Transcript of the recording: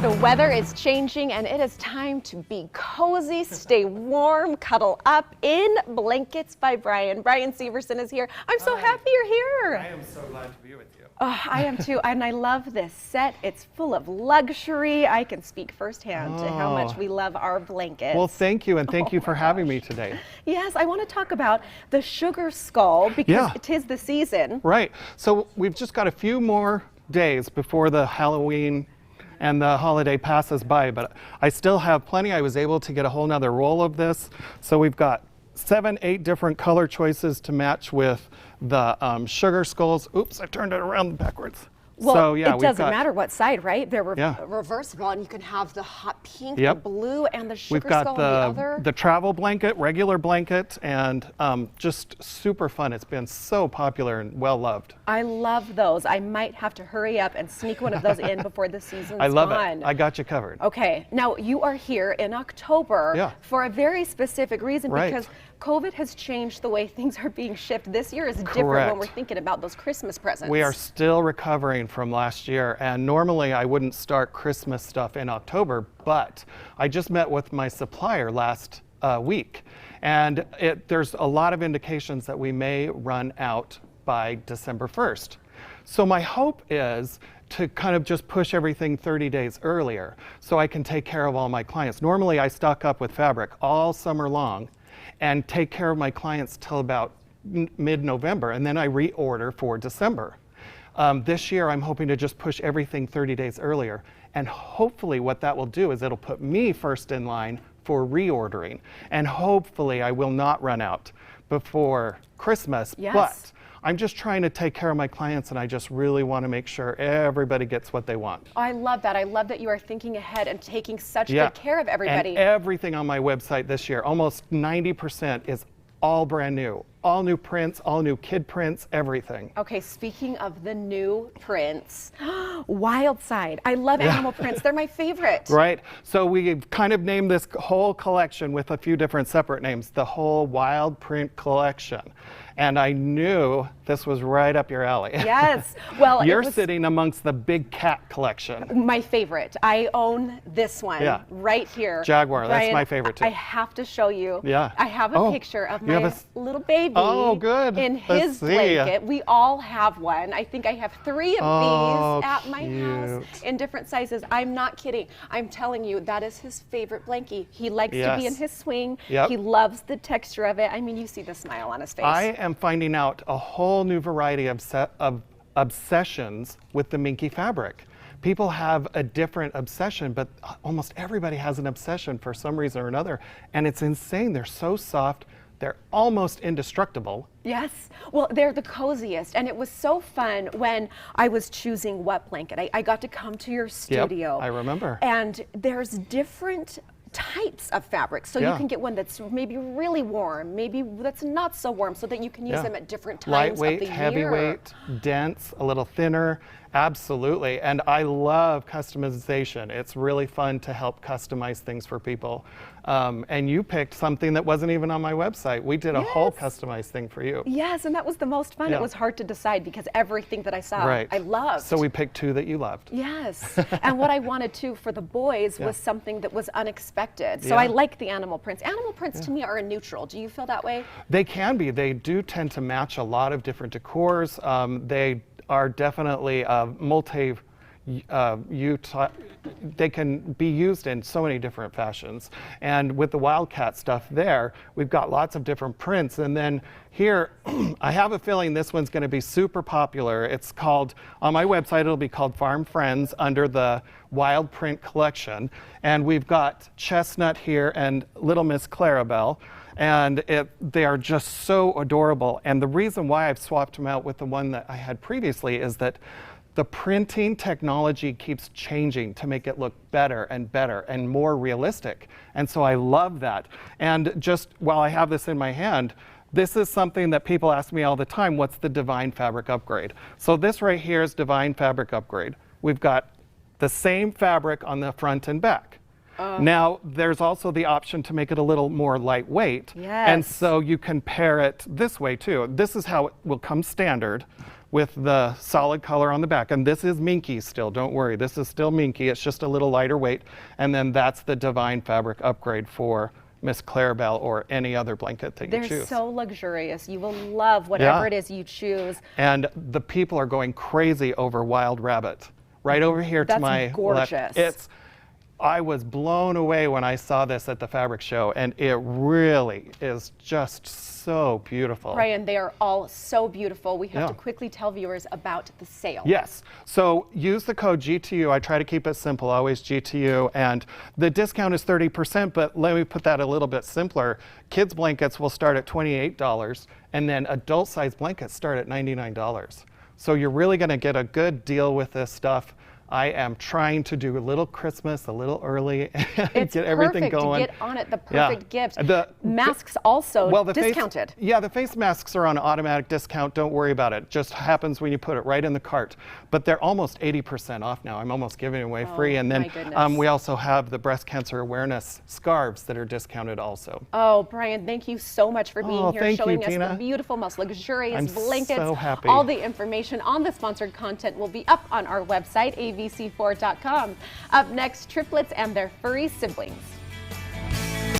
The weather is changing and it is time to be cozy, stay warm, cuddle up in blankets by Brian. Brian Severson is here. I'm so happy you're here. I am so glad to be with you. Oh, I am too, and I love this set. It's full of luxury. I can speak firsthand to how much we love our blankets. Well, thank you, and thank you for having me today. Yes, I want to talk about the sugar skull because it is the season. Right. So we've just got a few more days before the Halloween and the holiday passes by, but I still have plenty. I was able to get a whole nother roll of this. So we've got 7, 8 different color choices to match with the sugar skulls. Oops, I turned it around backwards. Well, so, yeah, it doesn't matter what side, right? They're reversible, and you can have the hot pink, the blue, and the sugar skull on the other. The travel blanket, regular blanket, and just super fun. It's been so popular and well loved. I love those. I might have to hurry up and sneak one of those in before the season's I love gone. it. I got you covered. Okay, now you are here in October for a very specific reason because COVID has changed the way things are being shipped. This year is different when we're thinking about those Christmas presents. We are still recovering from last year, and normally I wouldn't start Christmas stuff in October, but I just met with my supplier last week, and there's a lot of indications that we may run out by December 1st. So my hope is to kind of just push everything 30 days earlier so I can take care of all my clients. Normally I stock up with fabric all summer long and take care of my clients till about mid-November, and then I reorder for December. This year I'm hoping to just push everything 30 days earlier, and hopefully what that will do is it'll put me first in line for reordering, and hopefully I will not run out before Christmas. But I'm just trying to take care of my clients, and I just really want to make sure everybody gets what they want. I love that. I love that you are thinking ahead and taking such good care of everybody. And everything on my website this year, almost 90% is all brand new. All new prints, all new kid prints, everything. Okay, speaking of the new prints, Wild Side. I love animal prints. They're my favorite. Right. So we've kind of named this whole collection with a few different separate names, the whole Wild Print Collection. And I knew this was right up your alley. Yes. Well, you're sitting amongst the big cat collection. My favorite. I own this one right here. Jaguar. Brian, that's my favorite too. I have to show you. Yeah. I have a picture of my little baby. Oh, good. In his blanket. We all have one. I think I have 3 of these at my house in different sizes. I'm not kidding. I'm telling you, that is his favorite blankie. He likes to be in his swing. He loves the texture of it. I mean, you see the smile on his face. I am finding out a whole new variety of obsessions with the minky fabric. People have a different obsession, but almost everybody has an obsession for some reason or another, and it's insane. They're so soft. They're almost indestructible. Yes. Well, they're the coziest. And it was so fun when I was choosing what blanket. I got to come to your studio. Yep, I remember. And there's different types of fabric. So you can get one that's maybe really warm, maybe that's not so warm, so that you can use them at different times of the year. Lightweight, heavyweight, dense, a little thinner. Absolutely. And I love customization. It's really fun to help customize things for people. And you picked something that wasn't even on my website. We did a whole customized thing for you. Yes, and that was the most fun. It was hard to decide because everything that I saw, I loved. So we picked 2 that you loved. Yes. And what I wanted too for the boys was something that was unexpected. So I like the animal prints. Animal prints to me are a neutral. Do you feel that way? They can be. They do tend to match a lot of different decors. They are definitely they can be used in so many different fashions. And with the Wildcat stuff there, we've got lots of different prints. And then here, I have a feeling this one's going to be super popular. It's called, on my website, it'll be called Farm Friends under the Wild Print Collection. And we've got Chestnut here and Little Miss Clarabelle. And they are just so adorable. And the reason why I've swapped them out with the one that I had previously is that the printing technology keeps changing to make it look better and more realistic. And so I love that. And just while I have this in my hand, this is something that people ask me all the time, what's the Divine Fabric Upgrade? So this right here is Divine Fabric Upgrade. We've got the same fabric on the front and back. Now, there's also the option to make it a little more lightweight. Yes. And so you can pair it this way too. This is how it will come standard with the solid color on the back. And this is minky still, don't worry. This is still minky, it's just a little lighter weight. And then that's the Divine fabric upgrade for Miss Clarabelle or any other blanket that you choose. They're so luxurious. You will love whatever it is you choose. And the people are going crazy over Wild Rabbit. Right over here to my left. That's gorgeous. I was blown away when I saw this at the fabric show, and it really is just so beautiful. Brian, they are all so beautiful. We have to quickly tell viewers about the sale. Yes, so use the code GTU. I try to keep it simple, always GTU, and the discount is 30%, but let me put that a little bit simpler. Kids blankets will start at $28, and then adult size blankets start at $99. So you're really gonna get a good deal with this stuff. I am trying to do a little Christmas a little early and get everything going. To get on it, the perfect gift. The masks also discounted. The face masks are on automatic discount. Don't worry about it. Just happens when you put it right in the cart. But they're almost 80% off now. I'm almost giving it away free. And then we also have the breast cancer awareness scarves that are discounted also. Oh, Brian, thank you so much for being here, showing us the beautiful, most luxurious blankets. I'm so happy. All the information on the sponsored content will be up on our website, avc4.com. Up next, triplets and their furry siblings.